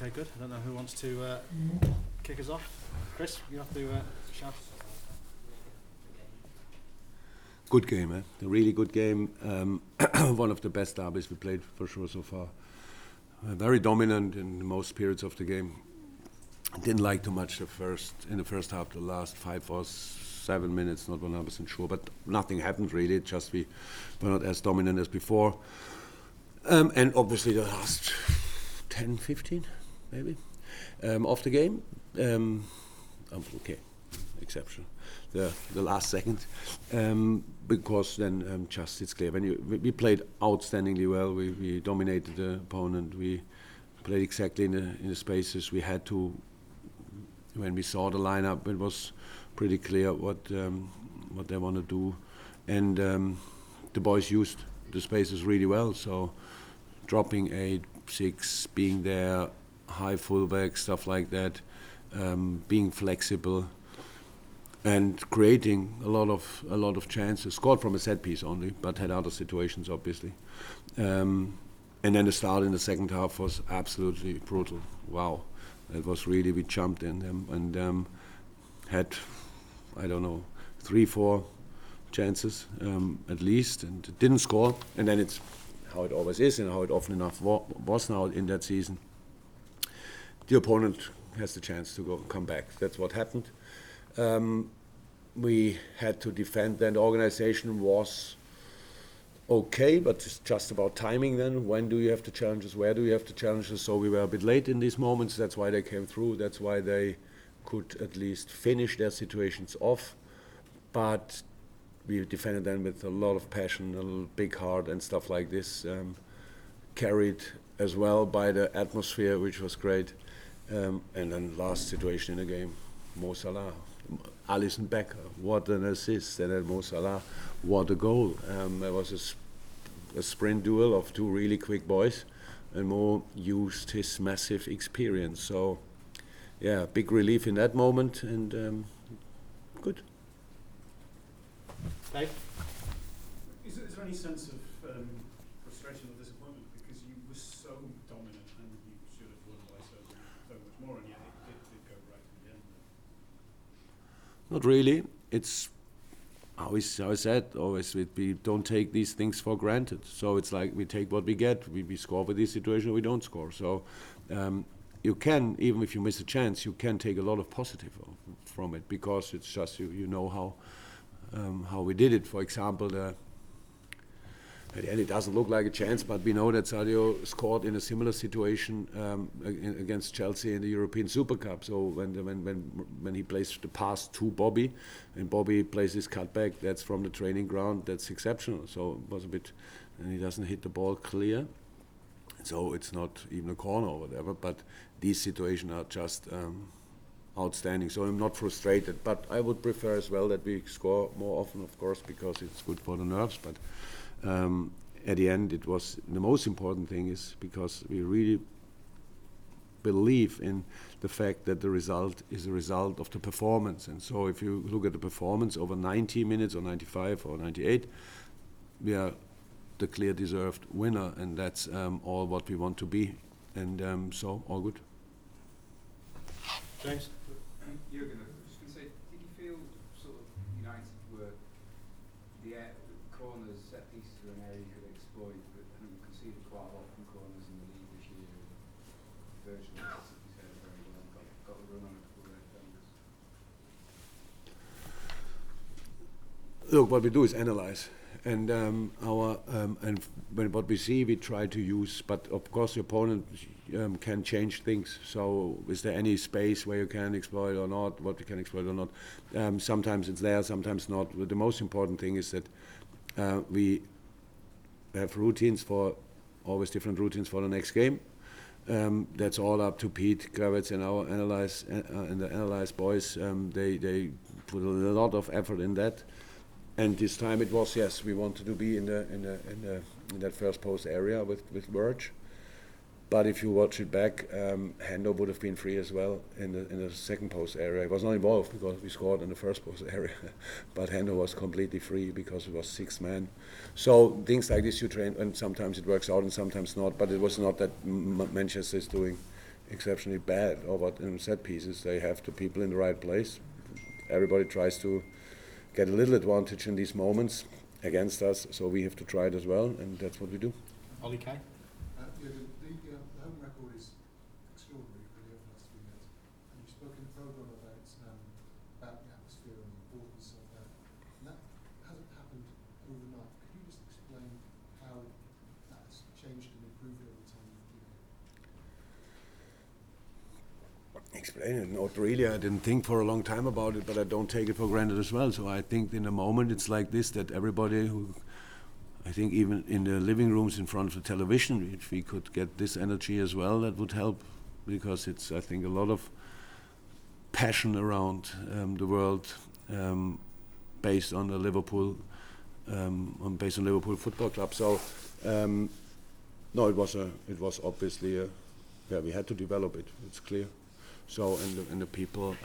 Okay, good. I don't know who wants to kick us off. Chris, you have to shout. Good game, a really good game. One of the best derbies we played for sure so far. Very dominant in most periods of the game. Didn't like too much in the first half, the last 5 or 7 minutes, not 100% sure, but nothing happened really. Just we were not as dominant as before. And obviously the last 10, 15 maybe of the game. Okay, exception. The last second, because then just it's clear. We played outstandingly well. We dominated the opponent. We played exactly in the spaces we had to. When we saw the lineup, it was pretty clear what they want to do, and the boys used the spaces really well. So dropping 8, 6, being there, high fullback, stuff like that, being flexible. And creating a lot of chances. Scored from a set piece only, but had other situations obviously. And then the start in the second half was absolutely brutal. Wow, it was really, we jumped in them and had, I don't know, 3, 4 chances at least, and didn't score. And then it's how it always is, and how it often enough was now in that season. The opponent has the chance to come back. That's what happened. We had to defend, then the organization was okay, but it's just about timing then. When do you have the challenges? Where do you have the challenges? So we were a bit late in these moments. That's why they came through. That's why they could at least finish their situations off. But we defended them with a lot of passion, a big heart and stuff like this. Carried as well by the atmosphere, which was great. And then last situation in the game, Mo Salah. Alisson Becker, what an assist, and then Mo Salah, what a goal. There was a sprint duel of 2 really quick boys, and Mo used his massive experience. So, yeah, big relief in that moment, and good. Dave? Is there any sense of frustration or disappointment, because you were so dominant and you should have won by so much more, and yet it did go right to the end? Not really. It's how I said always, we don't take these things for granted. So it's like we take what we get. We score with this situation, we don't score. So you can, even if you miss a chance, you can take a lot of positive from it, because it's just you know how we did it. For example, at the end it doesn't look like a chance, but we know that Sadio scored in a similar situation against Chelsea in the European Super Cup. So when he plays the pass to Bobby, and Bobby plays his cutback, that's from the training ground, that's exceptional. So it was a bit, and he doesn't hit the ball clear. So it's not even a corner or whatever, but these situations are just outstanding. So I'm not frustrated, but I would prefer as well that we score more often, of course, because it's good for the nerves. But at the end, it was the most important thing is because we really believe in the fact that the result is a result of the performance. And so if you look at the performance over 90 minutes or 95 or 98, we are the clear deserved winner, and that's all what we want to be. And so all good. James? Jurgen, I was just going to say, did you feel sort of United were the corners, set pieces were an area you could exploit, but I think you conceded quite a lot from corners in the league this year. Virgil, as you said, very well, got the run on a couple of red fingers. Look, what we do is analyze. And what we see, we try to use. But of course, the opponent can change things. So, is there any space where you can exploit or not? What you can exploit or not? Sometimes it's there, sometimes not. But the most important thing is that we have routines always different routines for the next game. That's all up to Pete Kravitz and our analyze boys. They put a lot of effort in that. And this time it was, yes, we wanted to be in that first post area with Virgil. But if you watch it back, Hendo would have been free as well in the second post area. He was not involved because we scored in the first post area. But Hendo was completely free because it was 6 men. So things like this you train, and sometimes it works out and sometimes not. But it was not that Manchester is doing exceptionally bad over in set pieces. They have the people in the right place. Everybody tries to get a little advantage in these moments against us, so we have to try it as well, and that's what we do. Ollie Kay? The home record is extraordinary for the last 3 years. And you spoke in the programme about the atmosphere and the importance of that. And that hasn't happened overnight. Could you just explain how that's changed and improved over time? Explain it? Not really. I didn't think for a long time about it, but I don't take it for granted as well. So I think in a moment it's like this, that everybody who, I think even in the living rooms in front of the television, if we could get this energy as well, that would help, because it's, I think, a lot of passion around the world based on the Liverpool, based on Liverpool Football Club. So no, it was obviously we had to develop it. It's clear. So and the people.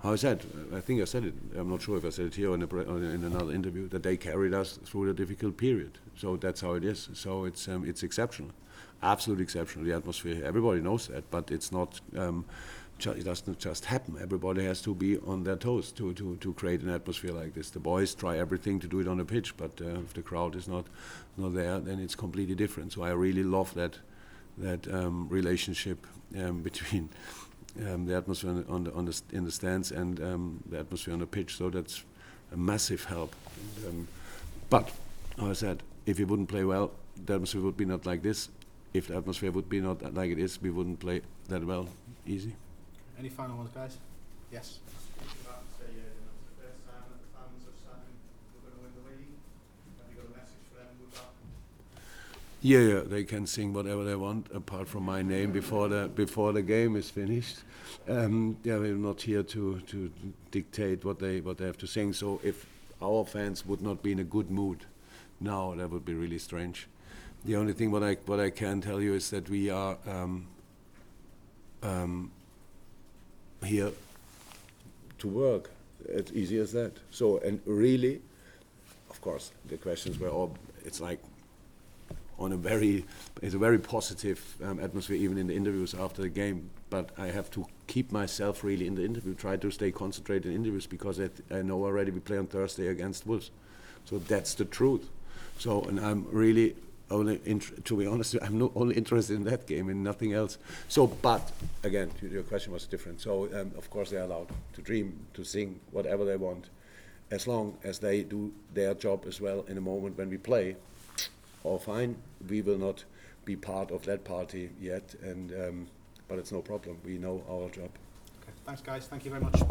How I said, I think I said it. I'm not sure if I said it here or in another interview, that they carried us through the difficult period. So that's how it is. So it's exceptional, absolutely exceptional. The atmosphere, everybody knows that, but it's not. It doesn't just happen. Everybody has to be on their toes to create an atmosphere like this. The boys try everything to do it on the pitch, but if the crowd is not there, then it's completely different. So I really love that relationship between. The atmosphere in the stands and the atmosphere on the pitch, so that's a massive help. But, as I said, if we wouldn't play well, the atmosphere would be not like this. If the atmosphere would be not like it is, we wouldn't play that well. Easy. Any final ones, guys? Yes. It's the first time that the fans have said we're going to win the league. Have you got a message for them with that? Yeah, they can sing whatever they want, apart from my name before the game is finished. We're not here to dictate what they have to sing. So if our fans would not be in a good mood now, that would be really strange. The only thing what I can tell you is that we are here to work. It's easy as that. So, and really, of course, the questions were all. It's like. It's a very positive atmosphere, even in the interviews after the game. But I have to keep myself really in the interview, try to stay concentrated in interviews, because I know already we play on Thursday against Wolves. So that's the truth. So, and I'm really only, to be honest, I'm not only interested in that game and nothing else. So, but again, your question was different. So, of course, they're allowed to dream, to sing, whatever they want, as long as they do their job as well in a moment when we play. All fine, we will not be part of that party yet, and but it's no problem. We know our job. Okay, thanks, guys. Thank you very much.